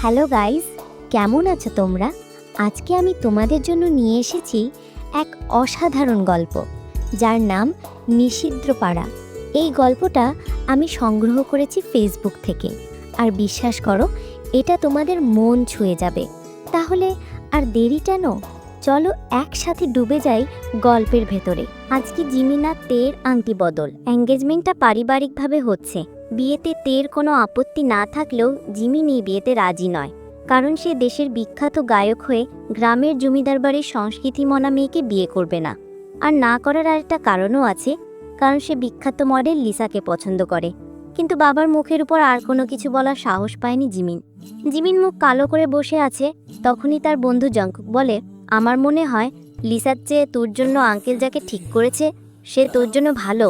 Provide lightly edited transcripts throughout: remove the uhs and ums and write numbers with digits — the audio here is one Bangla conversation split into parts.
হ্যালো গাইস, কেমন আছো তোমরা? আজকে আমি তোমাদের জন্য নিয়ে এসেছি এক অসাধারণ গল্প, যার নাম নিষিদ্ধ পাড়া। এই গল্পটা আমি সংগ্রহ করেছি ফেসবুক থেকে, আর বিশ্বাস করো, এটা তোমাদের মন ছুঁয়ে যাবে। তাহলে আর দেরি কেন? চলো একসাথে ডুবে যাই গল্পের ভেতরে। আজকে জিমিনা তের আংটি বদল। এঙ্গেজমেন্টটা পারিবারিকভাবে হচ্ছে। বিয়েতে তের কোনো আপত্তি না থাকলেও জিমিন এই বিয়েতে রাজি নয়, কারণ সে দেশের বিখ্যাত গায়ক হয়ে গ্রামের জমিদার বাড়ির সংস্কৃতি মনা মেয়েকে বিয়ে করবে না। আর না করার আরেকটা কারণও আছে, কারণ সে বিখ্যাত মডেল লিসাকে পছন্দ করে। কিন্তু বাবার মুখের উপর আর কোনো কিছু বলার সাহস পায়নি জিমিন। জিমিন মুখ কালো করে বসে আছে। তখনই তার বন্ধু জঙ্কুক বলে, আমার মনে হয় লিসার চেয়ে তোর জন্য আঙ্কেল যাকে ঠিক করেছে সে তোর জন্য ভালো।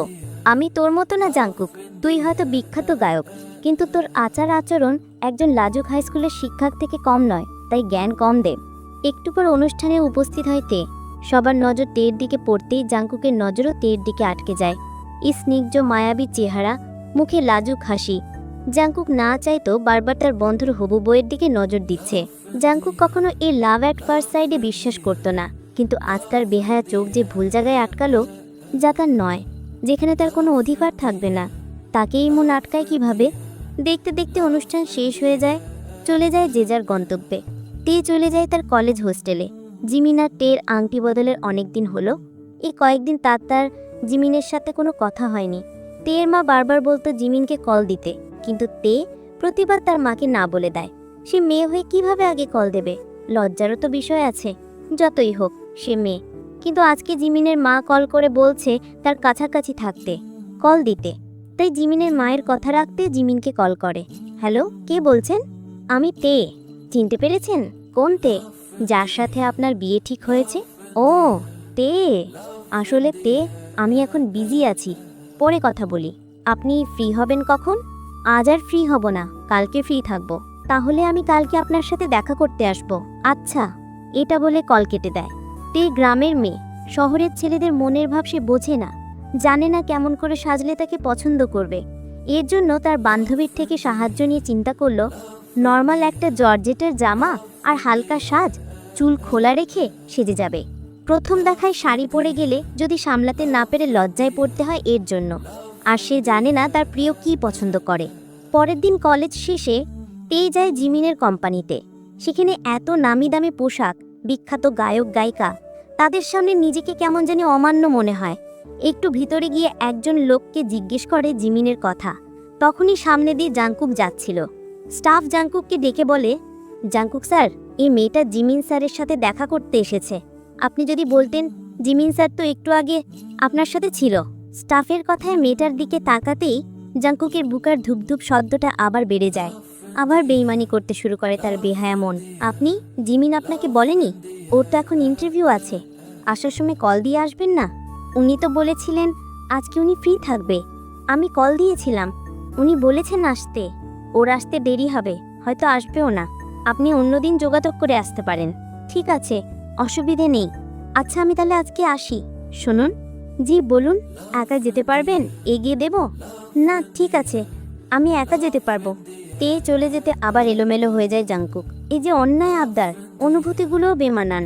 আমি তোর মতো না জাঙ্কুক, তুই হয়তো বিখ্যাত গায়ক, কিন্তু তোর আচার আচরণ একজন লাজুক হাই স্কুলের শিক্ষক থেকে কম নয়, তাই জ্ঞান কম দে। একটু পর অনুষ্ঠানে উপস্থিত হয় তে। সবার নজর তের দিকে পড়তেই জাঙ্কুকের নজরও তের দিকে আটকে যায়। এই স্নিগ্ধ মায়াবী চেহারা, মুখে লাজুক হাসি। জাঙ্কুক না চাইতো বারবার তার বন্ধুর হবু বইয়ের দিকে নজর দিচ্ছে। জাঙ্কুক কখনো এই লাভ অ্যাট ফার্স্ট সাইডে বিশ্বাস করতো না, কিন্তু আজ তার বেহায়া চোখ যে ভুল জায়গায় আটকালো, যা তার নয়, যেখানে তার কোনো অধিকার থাকবে না, তাকেই মন আটকায় কিভাবে? দেখতে দেখতে অনুষ্ঠান শেষ হয়ে যায়, চলে যায় যে যার গন্তব্যে। তে চলে যায় তার কলেজ হোস্টেলে। জিমিন আর টের আংটি বদলের অনেক দিন হলো। এই কয়েকদিন তার জিমিনের সাথে কোনো কথা হয়নি। তের মা বারবার বলতো জিমিনকে কল দিতে, কিন্তু তে প্রতিবার তার মাকে না বলে দেয়। সে মেয়ে হয়ে কিভাবে আগে কল দেবে? লজ্জারও তো বিষয় আছে। যতই হোক, সে মেয়ে। কিন্তু আজকে জিমিনের মা কল করে বলছে তার কাছাকাছি থাকতে, কল দিতে। তাই জিমিনের মায়ের কথা রাখতে জিমিনকে কল করে। হ্যালো, কে বলছেন? আমি তে। চিনতে পেরেছেন? কোন তে? যার সাথে আপনার বিয়ে ঠিক হয়েছে? ও তে, আসলে তে, আমি এখন বিজি আছি, পরে কথা বলি। আপনি ফ্রি হবেন কখন? আজ আর ফ্রি হব না, কালকে ফ্রি থাকবো। তাহলে আমি কালকে আপনার সাথে দেখা করতে আসবো। আচ্ছা। এটা বলে কল কেটে দেয়। তে গ্রামের মেয়ে, শহরের ছেলেদের মনের ভাব সে বোঝে না, জানে না কেমন করে সাজলে তাকে পছন্দ করবে। এর জন্য তার বান্ধবীর থেকে সাহায্য নিয়ে চিন্তা করলো, নর্মাল একটা জর্জেটের জামা আর হালকা সাজ, চুল খোলা রেখে সেজে যাবে। প্রথম দেখায় শাড়ি পরে গেলে যদি সামলাতে না পেরে লজ্জায় পড়তে হয় এর জন্য। আর সে জানে না তার প্রিয় কী পছন্দ করে। পরের দিন কলেজ শেষে তে যায় জিমিনের কোম্পানিতে। সেখানে এত নামি দামি পোশাক, বিখ্যাত গায়ক গায়িকা, তাদের সামনে নিজেকে কেমন জানি অমান্য মনে হয়। একটু ভিতরে গিয়ে একজন লোককে জিজ্ঞেস করে জিমিনের কথা। তখনই সামনে দিয়ে জাঙ্কুক যাচ্ছিল। স্টাফ জাঙ্কুককে ডেকে বলে, জাঙ্কুক স্যার, এই মেয়েটা জিমিন স্যারের সাথে দেখা করতে এসেছে। আপনি যদি বলতেন, জিমিন স্যার তো একটু আগে আপনার সাথে ছিল। স্টাফের কথায় মেয়েটার দিকে তাকাতেই জাঙ্কুকের বুকের ধুপধুপ শব্দটা আবার বেড়ে যায়। আবার বেইমানি করতে শুরু করে তার বেহায়া মন। আপনি, জিমিন আপনাকে বলেনি ওর তো এখন ইন্টারভিউ আছে, আসার সময় কল দিয়ে আসবেন না? উনি তো বলেছিলেন আজকে উনি ফ্রি থাকবে। আমি কল দিয়েছিলাম, উনি বলেছেন আসতে। ওর আসতে দেরি হবে, হয়তো আসবেও না। আপনি অন্যদিন যোগাযোগ করে আসতে পারেন। ঠিক আছে, অসুবিধে নেই। আচ্ছা, আমি তাহলে আজকে আসি। শুনুন। জি বলুন। একা যেতে পারবেন? এগিয়ে দেব? না, ঠিক আছে, আমি একা যেতে পারবো। তে চলে যেতে আবার এলোমেলো হয়ে যায় জাঙ্কুক। এই যে অন্যায় আবদার, অনুভূতিগুলোও বেমানান।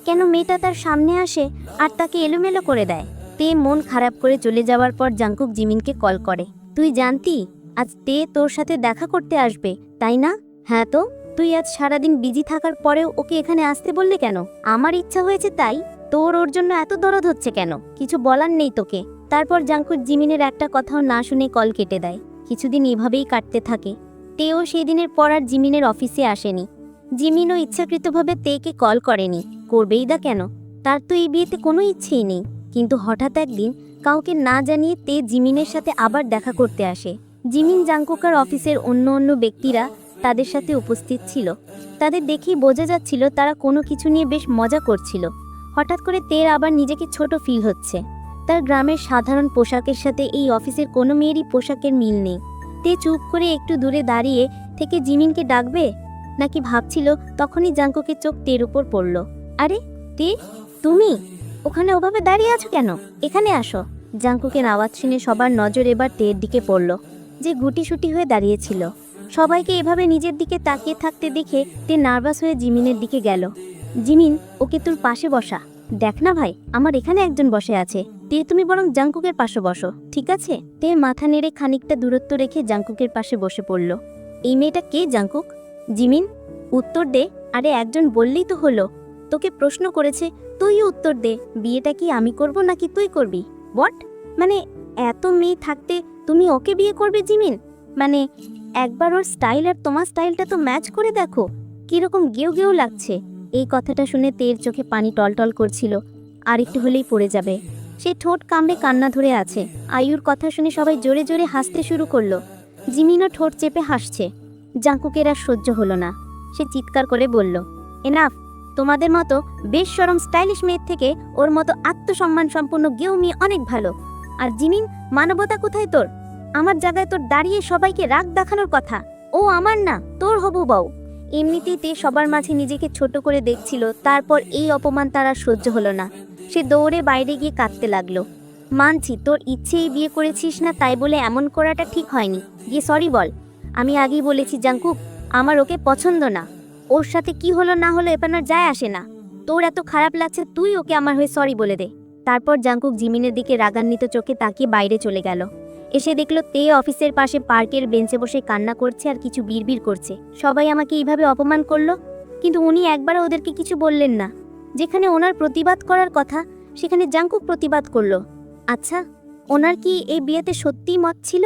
কেন মেয়েটা তার সামনে আসে আর তাকে এলোমেলো করে দেয়? তে মন খারাপ করে চলে যাওয়ার পর জাঙ্কুক জিমিনকে কল করে। তুই জানতি আজ তে তোর সাথে দেখা করতে আসবে, তাই না? হ্যাঁ তো, তুই আজ সারাদিন বিজি থাকার পরেও ওকে এখানে আসতে বললি কেন? আমার ইচ্ছা হয়েছে তাই। তোর ওর জন্য এত দরদ হচ্ছে কেন? কিছু বলার নেই তোকে? তারপর জাঙ্কুক জিমিনের একটা কথাও না শুনে কল কেটে দেয়। কিছুদিন এভাবেই কাটতে থাকে। তেও সেই দিনের পর আর জিমিনের অফিসে আসেনি। জিমিনও ইচ্ছাকৃতভাবে তেকে কল করেনি, করবেই দা কেন? তার তো এই বিয়েতে কোনো ইচ্ছেই নেই। কিন্তু হঠাৎ একদিন কাউকে না জানিয়ে তে জিমিনের সাথে আবার দেখা করতে আসে। জিমিন, জাঙ্কুকার অফিসের অন্য ব্যক্তিরা তাদের সাথে উপস্থিত ছিল। তাদের দেখেই বোঝা যাচ্ছিল তারা কোনো কিছু নিয়ে বেশ মজা করছিল। হঠাৎ করে তের আবার নিজেকে ছোট ফিল হচ্ছে। তার গ্রামের সাধারণ পোশাকের সাথে এই অফিসের কোনো মেয়েরই পোশাকের মিল নেই। তে চুপ করে একটু দূরে দাঁড়িয়ে থেকে জিমিনকে ডাকবে নাকি ভাবছিল, তখনই জাঙ্কুকের চোখ তের উপর পড়ল। আরে তে, তুমি ওখানে ওভাবে দাঁড়িয়ে আছো কেন? এখানে আসো। জাঙ্কুকের আওয়াজ শুনে সবার নজর এবার তের দিকে পড়ল, যে গুটিসুটি হয়ে দাঁড়িয়েছিল। সবাইকে এভাবে নিজের দিকে তাকিয়ে থাকতে দেখে তে নার্ভাস হয়ে জিমিনের দিকে গেল। জিমিন, ওকে তোর পাশে বসা। দেখ না ভাই, আমার এখানে একজন বসে আছে, তে তুমি বরং জাংকুকের পাশে বসো, ঠিক আছে? তে মাথা নেড়ে খানিকটা দূরত্ব রেখে জাংকুকের পাশে বসে পড়ল। এই মেয়েটা কে জাংকুক? জিমিন, উত্তর দে। আরে একজন বললেই তো হলো, তোকে প্রশ্ন করেছে, তুই উত্তর দে। বিয়েটা কি আমি করব নাকি তুই করবি? হোয়াট? মানে এত মেয়ে থাকতে তুমি ওকে বিয়ে করবে জিমিন? মানে একবার ওর স্টাইল আর তোমার স্টাইলটা তো ম্যাচ করে দেখো, কিরকম গেউ গেউ লাগছে। এই কথাটা শুনে তের চোখে পানি টলটল করছিল, আর একটু হলেই পড়ে যাবে। সে ঠোঁট কামড়ে কান্না ধরে আছে। আয়ুর কথা শুনে সবাই জোরে জোরে হাসতে শুরু করলো। জিমিনও ঠোঁট চেপে হাসছে। জাংকুকের আর সহ্য হলো না, সে চিৎকার করে বলল, এনাফ! তোমাদের মতো বেশরম স্টাইলিশ মেয়ের থেকে ওর মতো আত্মসম্মান সম্পন্ন গেউ মেয়ে অনেক ভালো। আর জিমিন, মানবতা কোথায় তোর? আমার জায়গায় তোর দাঁড়িয়ে সবাইকে রাগ দেখানোর কথা। ও আমার না, তোর হবু বউ। এমনিতেই তে সবার মাঝে নিজেকে ছোট করে দেখছিল, তারপর এই অপমান তার আর সহ্য হলো না। সে দৌড়ে বাইরে গিয়ে কাঁদতে লাগলো। মানছি তোর ইচ্ছেই বিয়ে করেছিস না, তাই বলে এমন করাটা ঠিক হয়নি, গিয়ে সরি বল। আমি আগেই বলেছি জাংকুক, আমার ওকে পছন্দ না। ওর সাথে কি হলো না হলো এপানার যায় আসে না। তোর এত খারাপ লাগছে, তুই ওকে আমার হয়ে সরি বলে দে। তারপর জাংকুক জিমিনের দিকে রাগান্বিত চোখে তাকিয়ে বাইরে চলে গেল। এসে দেখলো তে অফিসের পাশে পার্কের বেঞ্চে বসে কান্না করছে আর কিছু বিড়বিড় করছে। সবাই আমাকে এইভাবে অপমান করলো, কিন্তু উনি একবারও ওদেরকে কিছু বললেন না। যেখানে ওনার প্রতিবাদ করার কথা, সেখানে জাংকুক প্রতিবাদ করলো। আচ্ছা, ওনার কি এই বিয়েতে সত্যিই মত ছিল?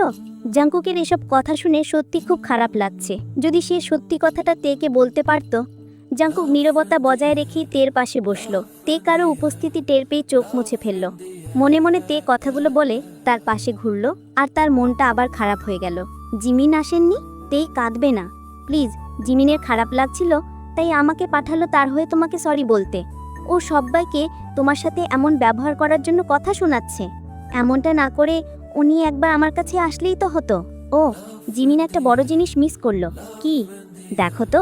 জাংকুকের এসব কথা শুনে সত্যি খুব খারাপ লাগছে। যদি সে সত্যি কথাটা তেকে বলতে পারত। জাংকুক নীরবতা বজায় রেখেই তের পাশে বসলো। তে কারো উপস্থিতি টের পেয়ে চোখ মুছে ফেলল। মনে মনে তে কথাগুলো বলে তার পাশে ঘুরলো, আর তার মনটা আবার খারাপ হয়ে গেল। জিমিন আসেননি? তে কাঁদবে না, প্লিজ। জিমিনের খারাপ লাগছিল, তাই আমাকে পাঠালো তার হয়ে তোমাকে সরি বলতে। ও সবাইকে তোমার সাথে এমন ব্যবহার করার জন্য কথা শোনাচ্ছে। এমনটা না করে উনি একবার আমার কাছে আসলেই তো হতো। ও, জিমিন একটা বড় জিনিস মিস করলো। কি? দেখো তো,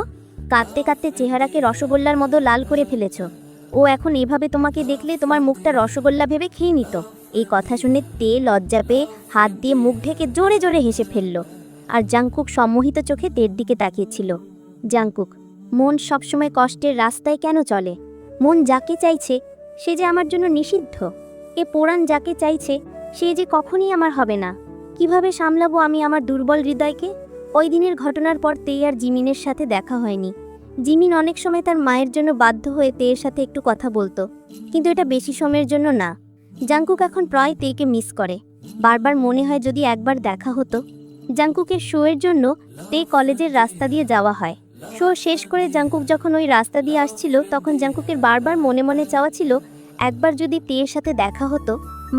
কাঁদতে কাঁদতে চেহারাকে রসগোল্লার মতো লাল করে ফেলেছ। ও এখন এভাবে তোমাকে দেখলে তোমার মুখটা রসগোল্লা ভেবে খেয়ে নিত। এই কথা শুনে তে লজ্জা পেয়ে হাত দিয়ে মুখ ঢেকে জোরে জোরে হেসে ফেলল। আর জাংকুক সম্মোহিত চোখে তের দিকে তাকিয়েছিল। জাংকুক, মন সবসময় কষ্টের রাস্তায় কেন চলে? মন যাকে চাইছে সে যে আমার জন্য নিষিদ্ধ। এ পোড়ান যাকে চাইছে সে যে কখনই আমার হবে না। কিভাবে সামলাবো আমি আমার দুর্বল হৃদয়কে? ওই দিনের ঘটনার পর তে আর জিমিনের সাথে দেখা হয়নি। জিমিন অনেক সময় তার মায়ের জন্য বাধ্য হয়ে তের সাথে একটু কথা বলতো, কিন্তু এটা বেশি সময়ের জন্য না। জাংকুক এখন প্রায় তেকে মিস করে। বারবার মনে হয় যদি একবার দেখা হতো। জাংকুকের শোয়ের জন্য তে কলেজের রাস্তা দিয়ে যাওয়া হয়। শো শেষ করে জাংকুক যখন ওই রাস্তা দিয়ে আসছিল, তখন জাংকুকের বারবার মনে মনে চাওয়া ছিল একবার যদি তের সাথে দেখা হতো।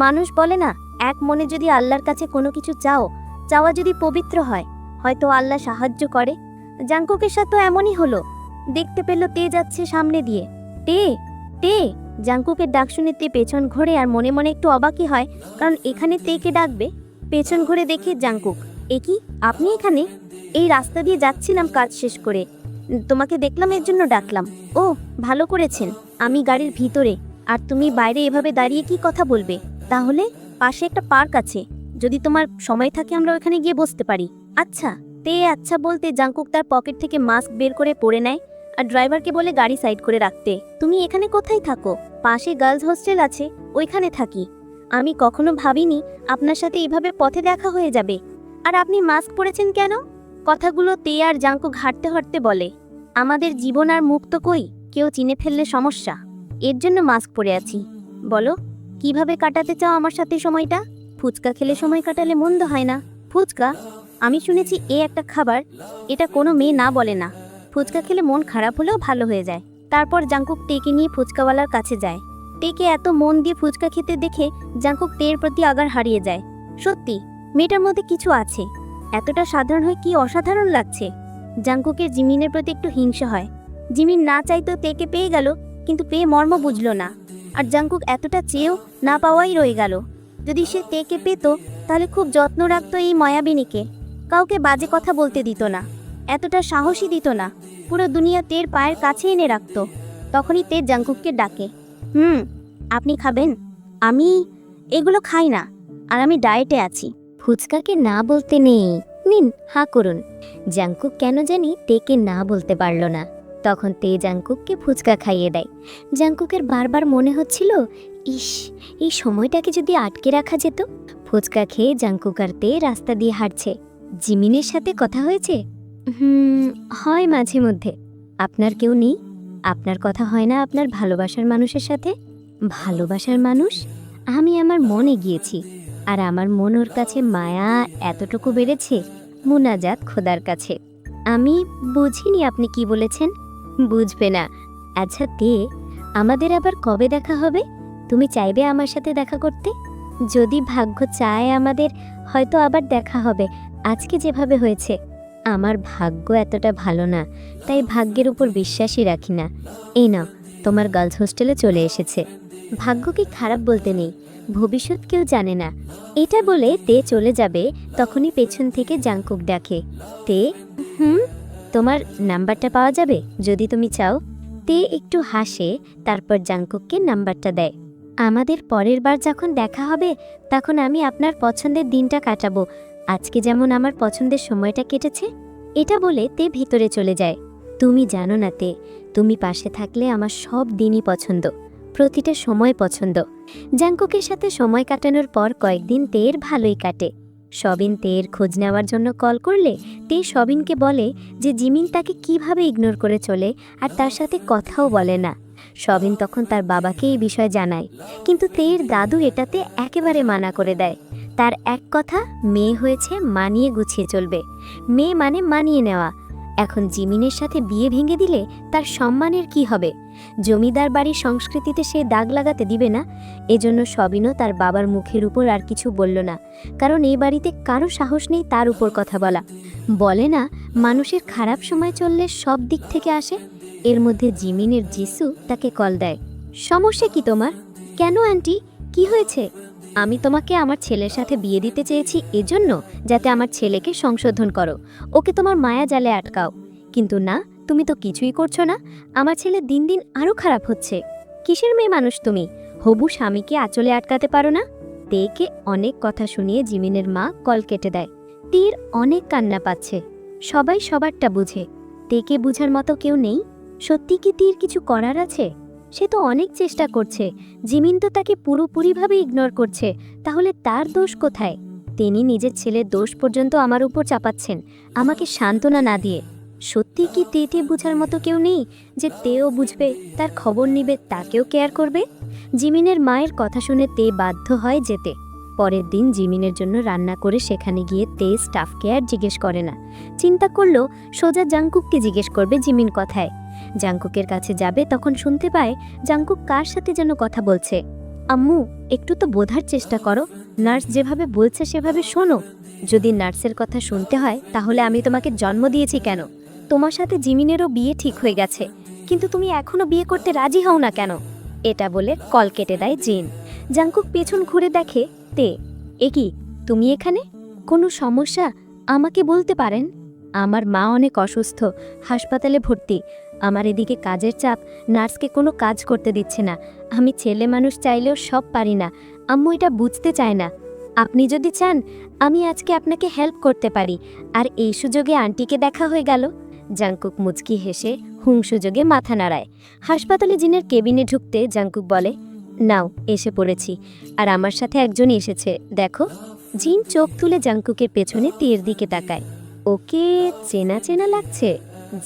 মানুষ বলে না, এক মনে যদি আল্লাহর কাছে কোনো কিছু চাও, চাওয়া যদি পবিত্র হয়, হয়তো আল্লাহ সাহায্য করে। জাংকুকের সাথে এমনই হলো। দেখতে পেল তে যাচ্ছে সামনে দিয়ে। তে, তে! জাংকুকের ডাক শুনে তে পেছন ঘোরে আর মনে মনে একটু অবাকই হয়, কারণ এখানে তেকে ডাকবে। পেছন ঘুরে দেখে জাংকুক, এ কি, আপনি এখানে? এই রাস্তা দিয়ে যাচ্ছিলাম কাজ শেষ করে, তোমাকে দেখলাম, এর জন্য ডাকলাম। ও, ভালো করেছেন। আমি গাড়ির ভিতরে, আর তুমি বাইরে এভাবে দাঁড়িয়ে কি কথা বলবে? তাহলে পাশে একটা পার্ক আছে, যদি তোমার সময় থাকে আমরা ওখানে গিয়ে বসতে পারি। আচ্ছা। তে আচ্ছা বলতে জাংকুক তার পকেট থেকে মাস্ক বের করে পরে নেয় আর ড্রাইভারকে বলে গাড়ি সাইড করে রাখতে। তুমি এখানে কোথায় থাকো? পাশে গার্লস হোস্টেল আছে, ওইখানে থাকি। আমি কখনো ভাবিনি আপনার সাথে এইভাবে পথে দেখা হয়ে যাবে। আর আপনি মাস্ক পরেছেন কেন? কথাগুলো তে আর জাংকুক হাঁটতে হাঁটতে বলে। আমাদের জীবন আর মুক্ত কই, কেউ চিনে ফেললে সমস্যা, এর জন্য মাস্ক পরে আছি। বলো, কিভাবে কাটাতে চাও আমার সাথে সময়টা? ফুচকা খেলে সময় কাটালে মন্দ হয় না। ফুচকা? আমি শুনেছি এ একটা খাবার, এটা কোনো মেয়ে না বলে না। ফুচকা খেলে মন খারাপ হলেও ভালো হয়ে যায়। তারপর জাংকুক তেকে নিয়ে ফুচকাওয়ালার কাছে যায়। তেকে এত মন দিয়ে ফুচকা খেতে দেখে জাংকুক তের প্রতি আগার হারিয়ে যায়। সত্যি, মেয়েটার মধ্যে কিছু আছে। এতটা সাধারণ হয়ে কি অসাধারণ লাগছে। জাংকুকের জিমিনের প্রতি একটু হিংসা হয়। জিমিন না চাইতো তেকে পেয়ে গেল, কিন্তু পেয়ে মর্ম বুঝলো না। আর জাংকুক এতটা চেয়েও না পাওয়াই রয়ে গেল। যদি সে তেকে পেত, তাহলে খুব যত্ন রাখতো এই মায়াবিনীকে। কাউকে বাজে কথা বলতে দিত না, এতটা সাহসী দিত না। পুরো দুনিয়া তের পায়ের কাছে এনে রাখত। তখনই তে জাংকুককে ডাকে, আপনি খাবেন? আমি এগুলো খাই না, আর আমি ডায়েটে আছি। ফুচকাকে না বলতে নেই, নিন, হাঁ করুন। জাংকুক কেন জানি তেকে না বলতে পারল না। তখন তে জাংকুককে ফুচকা খাইয়ে দেয়। জাংকুকের বারবার মনে হচ্ছিল, ইস, এই সময়টাকে যদি আটকে রাখা যেত। ফুচকা খেয়ে জাংকুক আর তে রাস্তা দিয়ে হাঁটছে। জিমিনের সাথে কথা হয়েছে? হয় মাঝে মধ্যে। আপনার কেউ নেই? আপনার কথা হয় না আপনার ভালোবাসার মানুষের সাথে? ভালোবাসার মানুষ? আমি আমার মনে গিয়েছি, আর আমার মন ওর কাছে মায়া এতটুকু বেড়েছে, মুনাজাত খোদার কাছে। আমি বুঝিনি আপনি কি বলেছেন। বুঝবে না। আচ্ছা তে, আমাদের আবার কবে দেখা হবে? তুমি চাইবে আমার সাথে দেখা করতে? যদি ভাগ্য চায় আমাদের হয়তো আবার দেখা হবে, আজকে যেভাবে হয়েছে। আমার ভাগ্য এতটা ভালো না, তাই ভাগ্যের উপর বিশ্বাসই রাখি না। এই নাও, তোমার গার্লস হোস্টেলে চলে এসেছে। ভাগ্য কি খারাপ বলতে নেই, ভবিষ্যৎ কেউ জানে না। এটা বলে তে চলে যাবে, তখনই পেছন থেকে জাংকুক ডাকে, তে, তোমার নাম্বারটা পাওয়া যাবে যদি তুমি চাও। তে একটু হাসে, তারপর জাংকুককে নাম্বারটা দেয়। আমাদের পরের বার যখন দেখা হবে তখন আমি আপনার পছন্দের দিনটা কাটাবো, আজকে যেমন আমার পছন্দের সময়টা কেটেছে। এটা বলে তে ভিতরে চলে যায়। তুমি জানো না তে, তুমি পাশে থাকলে আমার সব দিনই পছন্দ, প্রতিটা সময় পছন্দ। জাংকুকের সাথে সময় কাটানোর পর কয়েকদিন তের ভালোই কাটে। সবিন তের খোঁজ নেওয়ার জন্য কল করলে তে সবিনকে বলে যে জিমিন তাকে কিভাবে ইগনোর করে চলে আর তার সাথে কথাও বলে না। সবিন তখন তার বাবাকে এই বিষয় জানায়, কিন্তু তের দাদু এটাতে একেবারে মানা করে দেয়। তার এক কথা, মেয়ে হয়েছে মানিয়ে গুছিয়ে চলবে। মেয়ে মানে মানিয়ে নেওয়া। এখন জিমিনের সাথে বিয়ে ভেঙে দিলে তার সম্মানের কি হবে? জমিদার বাড়ির সংস্কৃতিতে সে দাগ লাগাতে দিবে না। এজন্য সবিনও তার বাবার মুখের উপর আর কিছু বলল না, কারণ এই বাড়িতে কারো সাহস নেই তার উপর কথা বলা। বলে না, মানুষের খারাপ সময় চললে সব দিক থেকে আসে। এর মধ্যে জিমিনের জিসু তাকে কল দেয়। সমস্যা কি তোমার? কেন আন্টি, কি হয়েছে? আমি তোমাকে আমার ছেলের সাথে বিয়ে দিতে চেয়েছি এজন্য যাতে আমার ছেলেকে সংশোধন করো, ওকে তোমার মায়া জালে আটকাও। কিন্তু না, তুমি তো কিছুই করছো না। আমার ছেলে দিন দিন আরও খারাপ হচ্ছে। কিসের মেয়ে মানুষ তুমি? হবু স্বামীকে আঁচলে আটকাতে পারো না? তেকে অনেক কথা শুনিয়ে জিমিনের মা কল কেটে দেয়। তীর অনেক কান্না পাচ্ছে। সবাই সবারটা বুঝে, তেকে বুঝার মতো কেউ নেই। সত্যি কি তীর কিছু করার আছে? সে তো অনেক চেষ্টা করছে, জিমিন তো তাকে পুরোপুরিভাবে ইগনোর করছে, তাহলে তার দোষ কোথায়? তিনি নিজের ছেলের দোষ পর্যন্ত আমার উপর চাপাচ্ছেন, আমাকে সান্ত্বনা না দিয়ে। সত্যি কি তেতে বুঝার মতো কেউ নেই যে তেও বুঝবে, তার খবর নিবে, তাকেও কেয়ার করবে? জিমিনের মায়ের কথা শুনে তে বাধ্য হয় যেতে। পরের দিন জিমিনের জন্য রান্না করে সেখানে গিয়ে তে স্টাফকে আর জিজ্ঞেস করে না। চিন্তা করলো সোজা জাংকুককে জিজ্ঞেস করবে জিমিন কথায়। জাংকুকের কাছে যাবে, তখন শুনতে পায় জাংকুক কার সাথে যেন কথা বলছে। আম্মু, একটু তো বোঝার চেষ্টা করো, নার্স যেভাবে বলছে সেভাবে শোনো। যদি নার্সের কথা শুনতে হয় তাহলে আমি তোমাকে জন্ম দিয়েছি কেন? তোমার সাথে জিমিনেরও বিয়ে ঠিক হয়ে গেছে, কিন্তু তুমি এখনো বিয়ে করতে রাজি হও না কেন? এটা বলে কল কেটে দেয় জিন। জাংকুক পেছন ঘুরে দেখে তে। এ কি, তুমি এখানে? কোনো সমস্যা? আমাকে বলতে পারেন। আমার মা অনেক অসুস্থ, হাসপাতালে ভর্তি। আমার এদিকে কাজের চাপ, নার্সকে কোনো কাজ করতে দিচ্ছে না। আমি ছেলে মানুষ চাইলেও সব পারি না। আম্মু এটা বুঝতে চায় না। আপনি যদি চান আমি আজকে আপনাকে হেল্প করতে পারি, আর এই সুযোগে আন্টিকে দেখা হয়ে গেল। জাংকুক মুচকি হেসে সুযোগে মাথা নাড়ায়। হাসপাতালে জিনের কেবিনে ঢুকতে জাংকুক বলে, নাও এসে পড়েছি, আর আমার সাথে একজনই এসেছে, দেখো। জিন চোখ তুলে জাংকুকের পেছনে তীর দিকে তাকায়। ওকে চেনা চেনা লাগছে।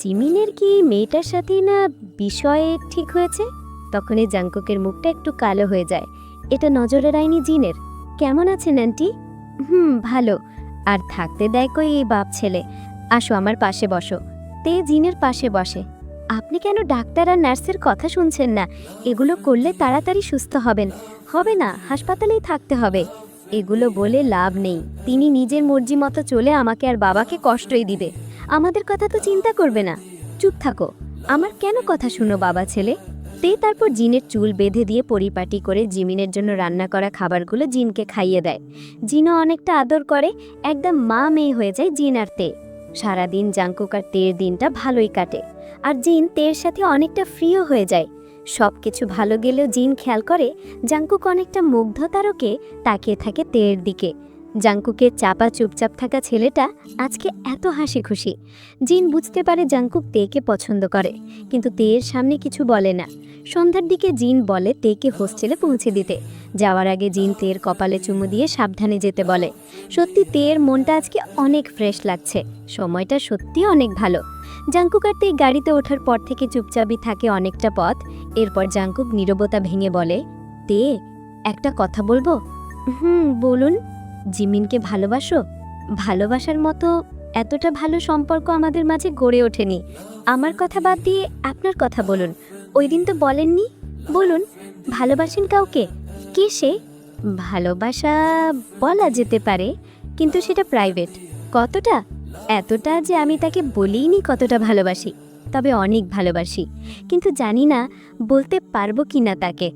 জিমিনের কি মেয়েটার সাথেই না বিষয়ে ঠিক হয়েছে? তখনই জাংকুকের মুখটা একটু কালো হয়ে যায়। এটা নজরের আইনি জিনের। কেমন আছেন আন্টি? ভালো। আর থাকতে দেয় কই এই বাপ ছেলে। আসো আমার পাশে বসো। তে জিনের পাশে বসে। আপনি কেন ডাক্তার আর নার্সের কথা শুনছেন না? এগুলো করলে তাড়াতাড়ি সুস্থ হবেন। হবে না, হাসপাতালেই থাকতে হবে। এগুলো বলে লাভ নেই। তিনি নিজের মর্জি মতো চলে আমাকে আর বাবাকে কষ্টই দিবে। আমাদের কথা তো চিন্তা করবে না। চুপ থাকো। আমার কেন কথা শুনো বাবা ছেলে? তে তারপর জিনের চুল বেঁধে দিয়ে পরিপাটি করে জিমিনের জন্য রান্না করা খাবারগুলো জিনকে খাইয়ে দেয়। জিনও অনেকটা আদর করে, একদম মা মেয়ে হয়ে যায় জিন আর তে। সারাদিন জাংকুক আর তের দিনটা ভালোই কাটে, আর জিন তের সাথে অনেকটা ফ্রিও হয়ে যায়। সব কিছু ভালো গেলেও জিন খেয়াল করে জাংকুক অনেকটা মুগ্ধতারকে তাকিয়ে থাকে তের দিকে। জাংকুকের চাপা চুপচাপ থাকা ছেলেটা আজকে এত হাসি খুশি। জিন বুঝতে পারে জাংকুক তেকে পছন্দ করে, কিন্তু তেয়ের সামনে কিছু বলে না। সন্ধ্যার দিকে জিন বলে তেকে হোস্টেলে পৌঁছে দিতে। যাওয়ার আগে জিন তেয়ের কপালে চুমু দিয়ে সাবধানে যেতে বলে। সত্যি তেয়ের মনটা আজকে অনেক ফ্রেশ লাগছে, সময়টা সত্যি অনেক ভালো। জাংকুক আর তে গাড়িতে ওঠার পর থেকে চুপচাপই থাকে অনেকটা পথ। এরপর জাংকুক নীরবতা ভেঙে বলে, তে একটা কথা বলবো? বলুন। জিমিনকে ভালোবাসো? ভালোবাসার মতো এতটা ভালো সম্পর্ক আমাদের মাঝে গড়ে ওঠেনি। আমার কথা বাদ দিয়ে আপনার কথা বলুন। ওই দিন তো বলেননি। বলুন, ভালোবাসেন কাউকে? কে সে? ভালোবাসা বলা যেতে পারে, কিন্তু সেটা প্রাইভেট। কতটা? এতটা যে আমি তাকে বলিনি কতটা ভালোবাসি। তবে অনেক ভালোবাসি, কিন্তু জানি না বলতে পারবো কিনা তাকে।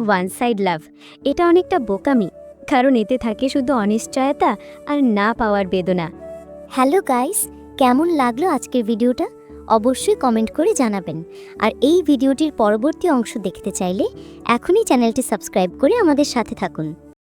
ওয়ান সাইড লাভ, এটা অনেকটা বোকামি, কারণ এতে থাকে শুধু অনিশ্চয়তা আর না পাওয়ার বেদনা। হ্যালো গাইস, কেমন লাগলো আজকের ভিডিওটা? অবশ্যই কমেন্ট করে জানাবেন। আর এই ভিডিওটির পরবর্তী অংশ দেখতে চাইলে এখনই চ্যানেলটি সাবস্ক্রাইব করে আমাদের সাথে থাকুন।